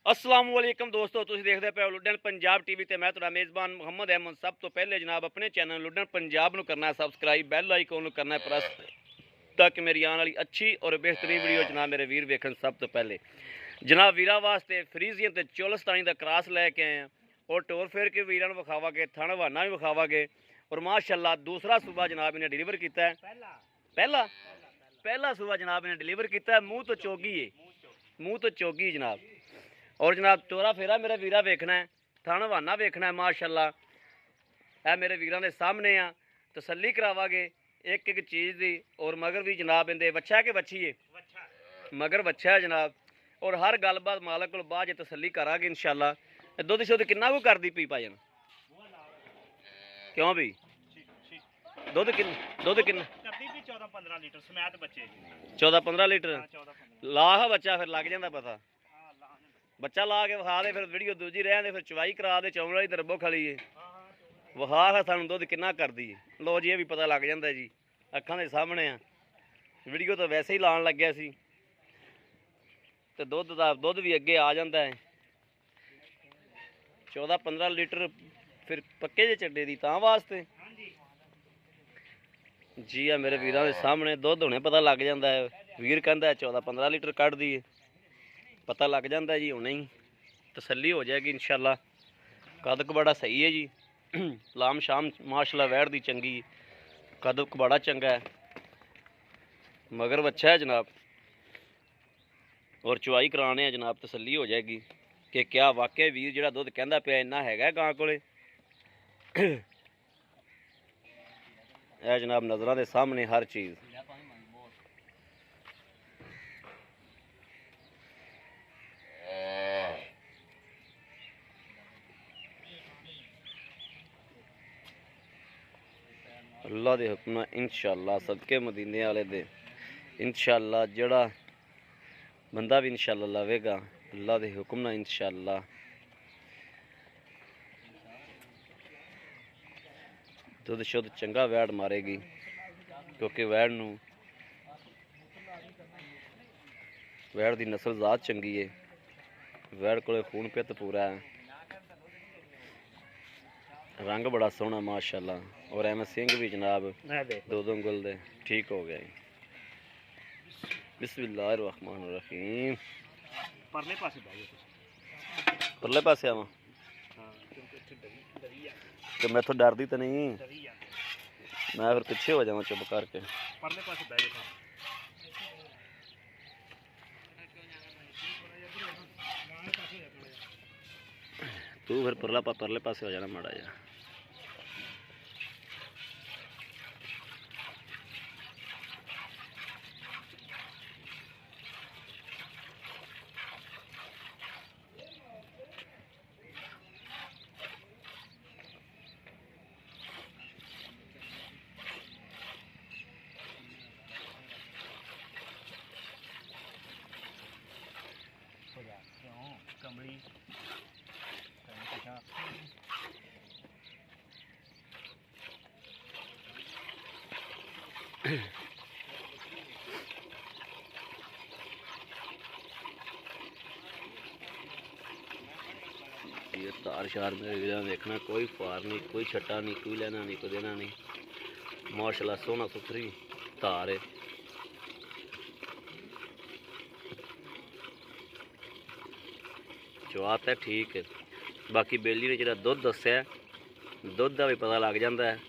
अस्सलाम वालेकुम दोस्तों, तुसीं देखदे पए हो लुड्डन पंजाब टीवी ते मैं तुहाडा मेज़बान मोहम्मद अहमद। सब तो पहले जनाब अपने चैनल लुड्डन पंजाब नूं करना है सबसक्राइब, बैल आइकन नूं करना है प्रेस ताकि मेरी आने वाली अच्छी और बेहतरीन वीडियो जनाब मेरे वीर वेखन। सब तो पहले जनाब वीरा वास्ते फ्रीजियन ते चोलस्तानी दा क्रॉस लैके आए हैं और टोर फेर के वीरां नूं विखावांगे, थण हवाना भी विखावांगे और माशाअल्लाह दूसरा सूबा जनाब इन्हें डिलीवर किया है। पहला पहला सूबा जनाब इन्हें डिलीवर किया है। मुँह तो चौगी है, मुँह तो चौगी जनाब। और जनाब टोरा फेरा मेरा वीरा वेखना है, थण हवाना वेखना है। माशाअल्लाह है मेरे वीरां दे सामने आ, तसल्ली करावांगे एक एक चीज़ दी। और मगर भी जनाब इंदे बच्चा है कि बच्ची है? मगर बच्चा है जनाब। और हर गलबात मालक को बाद तसल्ली करांगे इंशाअल्लाह। दुध शुद्ध किन्ना को करदी पी भाईजान? क्यों भी दुध किन्ना? 14-15 लीटर समेत बच्चे। 14-15 लीटर लाह बच्चा फिर लग जाता पता। हाँ, बच्चा ला के विखा दे, फिर वीडियो दूजी रहने, फिर चवाई करा दे। चौल वाली तरबो खड़ी है, विखा है सानू दुध किन्ना करदी है। लो जी ये भी पता लग जाता जी, अखां दे सामने आ। वीडियो तो वैसे ही लाने लग्या सी ते दुध भी अगे आ जाता है। 14-15 लीटर फिर पक्के जे चड्डे दी तां वास्ते जी आ मेरे वीरां दे सामने दुध हुणे पता लग जाता है। वीर कहता 14-15 लीटर कढ़ दी है, पता लग जाता है जी। हुणे ही तसल्ली हो जाएगी इंशाअल्लाह। कदक बड़ा सही है जी, लाम शाम माशाअल्लाह वैड़ दी चंगी, कदक बड़ा चंगा है, मगर बच्चा है जनाब। और चुवाई कराने हैं जनाब, तसल्ली हो जाएगी कि क्या वाकई वीर जिहड़ा दुध कहंदा पिया इन्ना हैगा गां कोले। जनाब नज़रां दे सामने हर चीज़। अल्लाह दे हुक्म नाल इंशाअल्लाह, सदके मदीने वाले दे इंशाअल्लाह जड़ा बंदा भी इंशाअल्लाह लवेगा अल्लाह दे हुक्म नाल इंशाअल्लाह। दुध शुद्ध चंगा वैड़ मारेगी, क्योंकि वैड़ दी नस्ल ज़ात चंगी है। वैड़ कोले खून पित पूरा है, रंग बड़ा सोहना माशाअल्लाह। और एवं सिंह भी जनाब दो उंगल दे ठीक हो गए। बिस्मिल्लाहिर्रहमानिर्रहीम। परले पासे बैठो परले पासे आवा तो मैं तो डरदी तो नहीं, मैं फिर पीछे हो जावा चुप करके। परले पासे बैठो। तू फिर परले पासे हो जाना माड़ा जा। कमली ये तार शार मेरे वीर देखना, कोई फार नहीं, कोई छट्टा नहीं, कोई लेना नहीं, कोई देना नहीं। माशाअल्लाह सोहना सुथरी तार है। जवाब है ठीक है। बाकी बेली ने जो दुध दस्या, दुध का भी पता लग जाता है।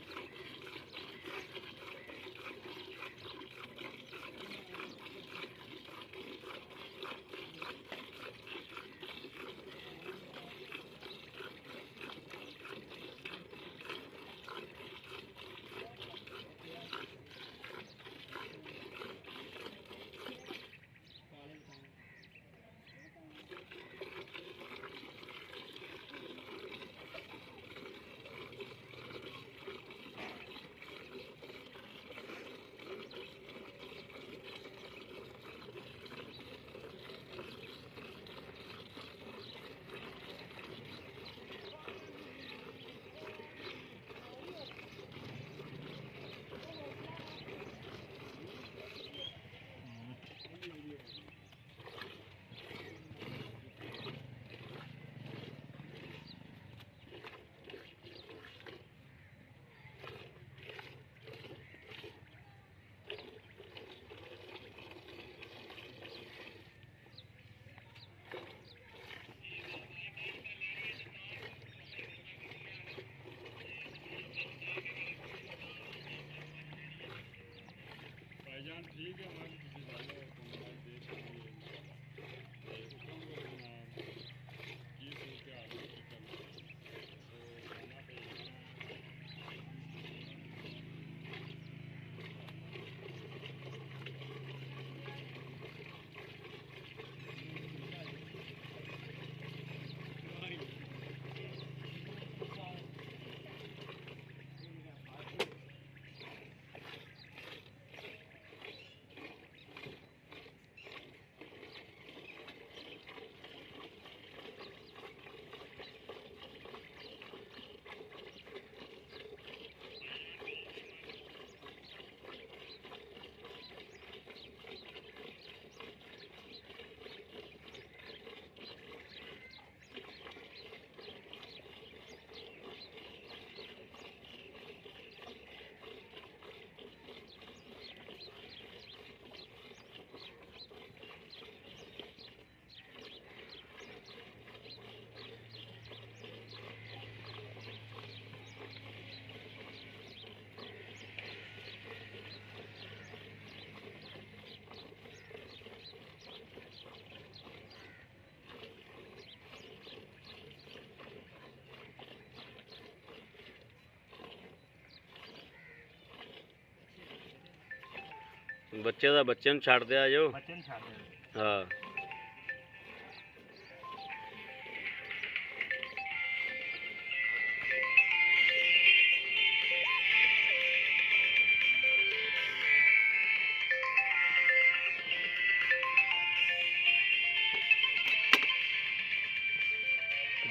ਬੱਚੇ ਦਾ ਬੱਚੇ ਨੂੰ ਛੱਡ ਦਿਆ ਜੋ। ਬੱਚੇ ਨੂੰ ਛੱਡ ਦੇ। ਹਾਂ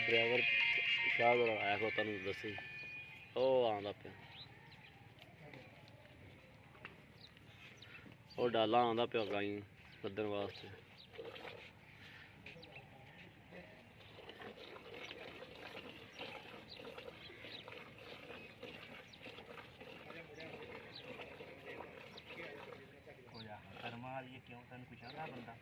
ਡਰਾਈਵਰ ਸ਼ਾਹ ਦਾ ਆਇਆ ਕੋ ਤੁਹਾਨੂੰ ਦੱਸੀ ਉਹ ਆਉਂਦਾ ਪਿਆ, ਉਹ ਡਾਲਾ ਆਉਂਦਾ ਪਿਆ ਗਾਈ ਲੱਦਣ ਵਾਸਤੇ। ਕਰਮਾ ਵਾਲੀ ਕਿਉਂ ਤੈਨੂੰ ਕੁਛ ਆਂਦਾ ਬੰਦਾ?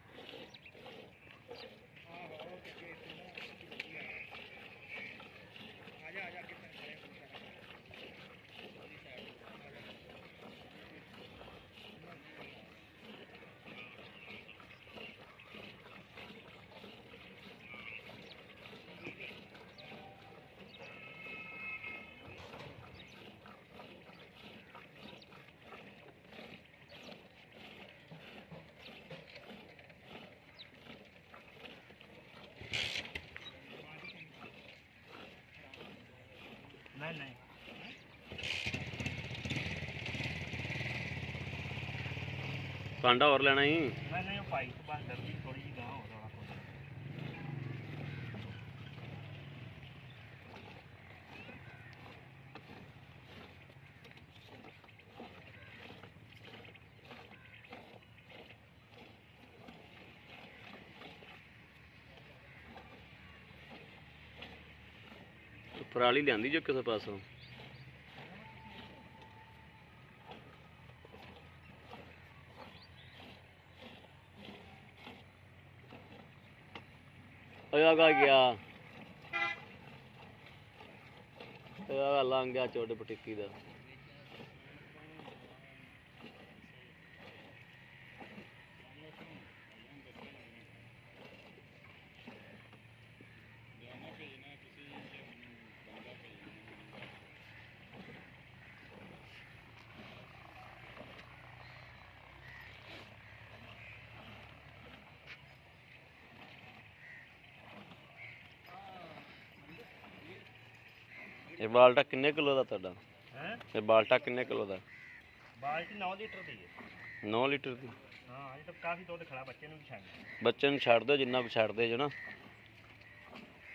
नहीं नहीं कांडा और लेना ही नहीं नहीं वो पाई तो बात डरती थोड़ी सी गाँव हो रहा पराली लियांदी जो किसी पासों गया लंघ गया चोट पटिक्की का। ये बाल्टा किन्ने किलो का तुहाडा? हैं ये बाल्टा किन्ने किलो का? बाल्टी 9 लीटर दी है। 9 लीटर की। हां ये तो काफी दूध खड़ा बच्चे ਨੂੰ ਛੱਡ ਬੱਚੇ ਨੂੰ ਛੱਡ ਦਿਓ ਜਿੰਨਾ ਕੁ ਛੱਡਦੇ ਜੋ ਨਾ।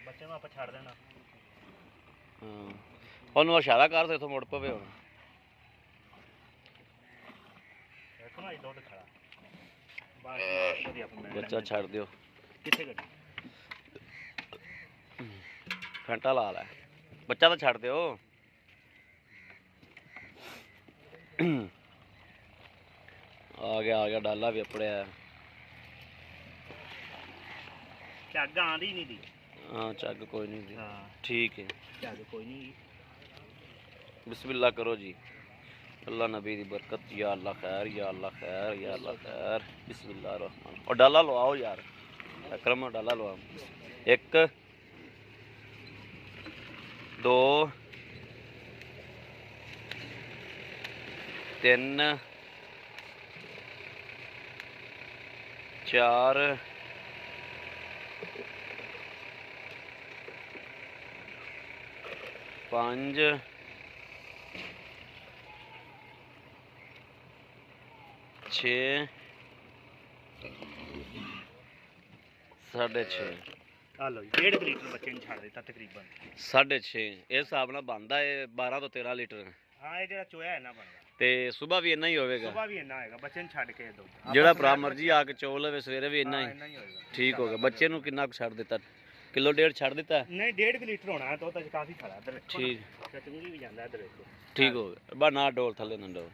ਬੱਚੇ ਨੂੰ ਆਪਾਂ ਛੱਡ ਦੇਣਾ। ਹਾਂ ਉਹਨੂੰ ਇਸ਼ਾਰਾ ਕਰ ਤੇ ਇਥੋਂ ਮੁੜ ਪਵੇ ਹੁਣ। ਦੇਖੋ ਨਾ ਇਹ ਦੁੱਧ ਖੜਾ ਬਾਕੀ ਵਧੀਆ ਆਪਾਂ ਬੱਚਾ ਛੱਡ ਦਿਓ। ਕਿੱਥੇ ਗੱਡੀ ਫੈਂਟਾ ਲਾ ਲੈ ਬੱਚਾ ਤਾਂ ਛੱਡ ਦਿਓ। ਆ ਗਿਆ ਡਾਲਾ ਵੀ ਆਪੜਿਆ। ਝੱਗ ਆਂਦੀ ਨਹੀਂ ਦੀ। ਹਾਂ ਚੱਗ ਕੋਈ ਨਹੀਂ ਦੀ। ਹਾਂ ਠੀਕ ਹੈ ਝੱਗ ਕੋਈ ਨਹੀਂ। बिस्मिल्लाह करो जी। अल्लाह नबी दी बरकत या अल्लाह खैर या अल्लाह खैर या अल्लाह खैर बिस्मिल्लाह रहमान। और डाला लो आओ यार अकरम डाला लो। 1 2 3 4 5 6 6.5 ਆ ਲਓ ਜੀ 1.5 ਲੀਟਰ ਬੱਚੇ ਨੂੰ ਛੱਡ ਦਿੱਤਾ ਤਕਰੀਬਨ 6.5 ਇਹ ਹਿਸਾਬ ਨਾਲ ਬਣਦਾ ਹੈ 12 ਤੋਂ 13 ਲੀਟਰ। ਹਾਂ ਇਹ ਜਿਹੜਾ ਚੋਇਆ ਇੰਨਾ ਬਣਦਾ ਤੇ ਸਵੇਰ ਵੀ ਇੰਨਾ ਹੀ ਹੋਵੇਗਾ। ਸੁਬਾਹ ਵੀ ਇੰਨਾ ਹੋਏਗਾ ਬੱਚੇ ਨੂੰ ਛੱਡ ਕੇ ਦੁੱਧ ਜਿਹੜਾ ਭਰਾ ਮਰਜੀ ਆ ਕੇ ਚੋ ਲਵੇ ਸਵੇਰੇ ਵੀ ਇੰਨਾ ਹੀ ਇੰਨਾ ਹੀ ਹੋਏਗਾ। ਠੀਕ ਹੋ ਗਿਆ। ਬੱਚੇ ਨੂੰ ਕਿੰਨਾ ਕੁ ਛੱਡ ਦਿੱਤਾ? ਕਿਲੋ ਡੇਢ ਛੱਡ ਦਿੱਤਾ? ਨਹੀਂ 1.5 ਲੀਟਰ ਹੋਣਾ ਤਾਂ ਉਹ ਤਾਂ ਕਾਫੀ ਖੜਾ ਇੱਧਰ ਵੇਖੋ ਠੀਕ ਚੰਗੀ ਵੀ ਜਾਂਦਾ ਇੱਧਰ ਵੇਖੋ। ਠੀਕ ਹੋ ਗਿਆ ਬਾ ਨਾ ਡੋਲ ਥੱਲੇ ਨਾ ਡੋਲ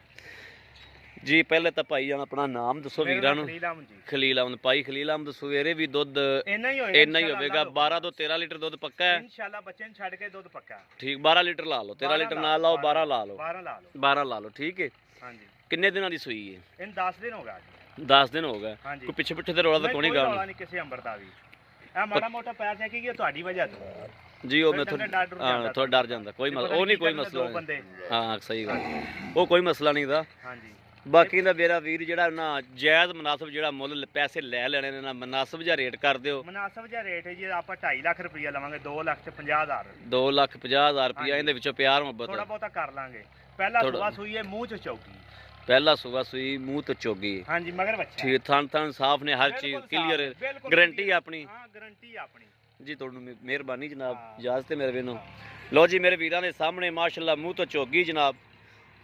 ਜੀ। ਪਹਿਲੇ ਤਾਂ ਭਾਈ ਜਾਨ ਆਪਣਾ ਨਾਮ ਦੱਸੋ ਵੀਰਾਂ ਨੂੰ। ਖਲੀਲ ਅਹਿਮਦ ਜੀ। ਖਲੀਲ ਅਹਿਮਦ ਭਾਈ ਖਲੀਲ ਅਹਿਮਦ ਸਵੇਰੇ ਵੀ ਦੁੱਧ ਇੰਨਾ ਹੀ ਹੋਏਗਾ ਇੰਨਾ ਹੀ ਹੋਵੇਗਾ 12 ਤੋਂ 13 ਲੀਟਰ ਦੁੱਧ ਪੱਕਾ ਹੈ ਇਨਸ਼ਾਅੱਲਾ ਬੱਚੇ ਨੂੰ ਛੱਡ ਕੇ ਦੁੱਧ ਪੱਕਾ ਠੀਕ। 12 ਲੀਟਰ ਲਾ ਲਓ 13 ਲੀਟਰ ਨਾ ਲਾਓ 12 ਲਾ ਲਓ 12 ਲਾ ਲਓ 12 ਲਾ ਲਓ ਠੀਕ ਹੈ। ਹਾਂਜੀ ਕਿੰਨੇ ਦਿਨਾਂ ਦੀ ਸੂਈ ਹੈ? ਇਹਨੂੰ 10 ਦਿਨ ਹੋ ਗਿਆ ਜੀ। 10 ਦਿਨ ਹੋ ਗਏ। ਹਾਂਜੀ ਕੋਈ ਪਿੱਛੇ ਪਿੱਛੇ ਤੇ ਰੌਲਾ ਤਾਂ ਕੋਣੀ ਰੌਲਾ ਗਾ ਨਹੀਂ ਕਿਸੇ ਅੰਬਰ ਦਾ ਵੀ। ਇਹ ਮਾੜਾ ਮੋਟਾ ਪੈਰ ਤੇ ਕਿ ਤੁਹਾਡੀ ਵਜ੍ਹਾ ਤੋਂ ਜੀ। ਉਹ ਫਿਰ ਮੈਂ ਥੋੜ੍ਹਾ ਡਰ ਡਰ ਹਾਂ ਜਾਂਦਾ ਥੋੜਾ ਡਰ ਜਾਂਦਾ ਕੋਈ ਮਸਲਾ ਉਹ ਨਹੀਂ ਕੋਈ ਮਸਲਾ ਦੋ ਬੰਦੇ। ਹਾਂ ਸਹੀ ਗੱਲ ਉਹ ਕੋਈ ਮਸਲਾ ਨਹੀਂ ਦਾ। ਹਾਂਜੀ ਬਾਕੀ ਦਾ ਮੇਰਾ ਵੀਰ ਜਿਹੜਾ ਨਾ ਜਾਇਜ਼ ਮੁਨਾਸਬ ਜਿਹੜਾ ਮੁੱਲ ਪੈਸੇ ਲੈ ਲੈਣੇ ਨੇ ਨਾ ਮੁਨਾਸਬ ਜਿਹਾ ਰੇਟ ਕਰ ਦਿਓ। ਮੁਨਾਸਬ ਜਿਹਾ ਰੇਟ ਹੈ ਜੀ। ਆਪਾਂ 2.5 ਲੱਖ ਰੁਪਈਆ ਲਵਾਂਗੇ 2,50,000 2,50,000 ਰੁਪਇਆ ਇਹਦੇ ਵਿੱਚੋਂ ਪਿਆਰ ਮੁਹੱਬਤ ਥੋੜਾ ਬਹੁਤਾ ਕਰ ਲਾਂਗੇ। ਪਹਿਲਾ ਸੁਬਾ ਸੂਈ ਹੈ ਮੂੰਹ ਚ ਚੌਕੀ। ਪਹਿਲਾ ਸੁਬਾ ਸੂਈ ਮੂੰਹ ਤੋਂ ਚੋਗੀ ਹਾਂਜੀ ਮਗਰ ਬੱਚਾ ਠੀਕ ਥਣ ਸਾਫ ਨੇ ਹਰ ਚੀਜ਼ ਕਲੀਅਰ ਗਾਰੰਟੀ ਆਪਣੀ। ਹਾਂ ਗਾਰੰਟੀ ਆਪਣੀ ਜੀ ਤੁਹਾਨੂੰ ਮਿਹਰਬਾਨੀ ਜਨਾਬ ਇਜਾਜ਼ਤ ਹੈ ਮੇਰੇ ਵੀਰ ਨੂੰ। ਲਓ ਜੀ ਮੇਰੇ ਵੀਰਾਂ ਦੇ ਸਾਹਮਣੇ ਮਾਸ਼ਾਅੱਲਾ ਮੂੰਹ ਤੋਂ ਚੋਗੀ ਜਨਾਬ।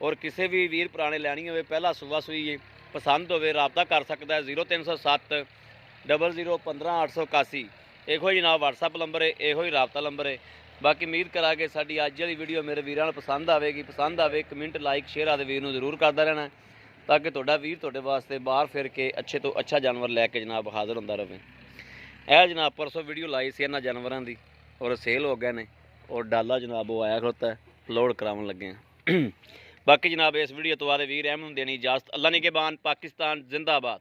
ਔਰ ਕਿਸੇ ਵੀ ਵੀਰ ਪੁਰਾਣੇ ਲੈਣੀ ਹੋਵੇ ਪਹਿਲਾ ਸੁਬਾ ਸੂਈ ਪਸੰਦ ਹੋਵੇ ਰਾਬਤਾ ਕਰ ਸਕਦਾ ਹੈ 0307 00 15 881। ਇਹੋ ਹੀ ਜਨਾਬ WhatsApp ਨੰਬਰ ਹੈ ਇਹੋ ਹੀ ਰਾਬਤਾ ਨੰਬਰ ਹੈ। ਬਾਕੀ ਉਮੀਦ ਕਰਾਂਗੇ ਸਾਡੀ ਅੱਜ ਵਾਲੀ ਵੀਡੀਓ ਮੇਰੇ ਵੀਰਾਂ ਨੂੰ ਪਸੰਦ ਆਵੇਗੀ। ਪਸੰਦ ਆਵੇ ਕਮੈਂਟ ਲਾਈਕ ਸ਼ੇਅਰ ਆਦੇ ਵੀਰ ਨੂੰ ਜ਼ਰੂਰ ਕਰਦਾ ਰਹਿਣਾ ਤਾਂ ਕਿ ਤੁਹਾਡਾ ਵੀਰ ਤੁਹਾਡੇ ਵਾਸਤੇ ਬਾਹਰ ਫਿਰ ਕੇ ਅੱਛੇ ਤੋਂ ਅੱਛਾ ਜਾਨਵਰ ਲੈ ਕੇ ਜਨਾਬ ਹਾਜ਼ਰ ਹੁੰਦਾ ਰਹੇ। ਇਹ ਜਨਾਬ ਪਰਸੋਂ ਵੀਡੀਓ ਲਾਈ ਸੀ ਇਹਨਾਂ ਜਾਨਵਰਾਂ ਦੀ ਔਰ ਸੇਲ ਹੋ ਗਏ ਨੇ ਔਰ ਡਾਲਾ ਜਨਾਬ ਉਹ ਆਇਆ ਖੜੋਤਾ ਲੋਡ ਕਰਾਉਣ ਲੱਗੇ ਆ। ਬਾਕੀ ਜਨਾਬ ਇਸ ਵੀਡੀਓ ਤੋਂ ਬਾਅਦ ਵੀਰ ਅਹਿਮਦ ਨੂੰ ਦੇਣੀ ਇਜਾਜ਼ਤ। ਅੱਲਾ ਨਿਗਹਿਬਾਨ। ਪਾਕਿਸਤਾਨ ਜ਼ਿੰਦਾਬਾਦ।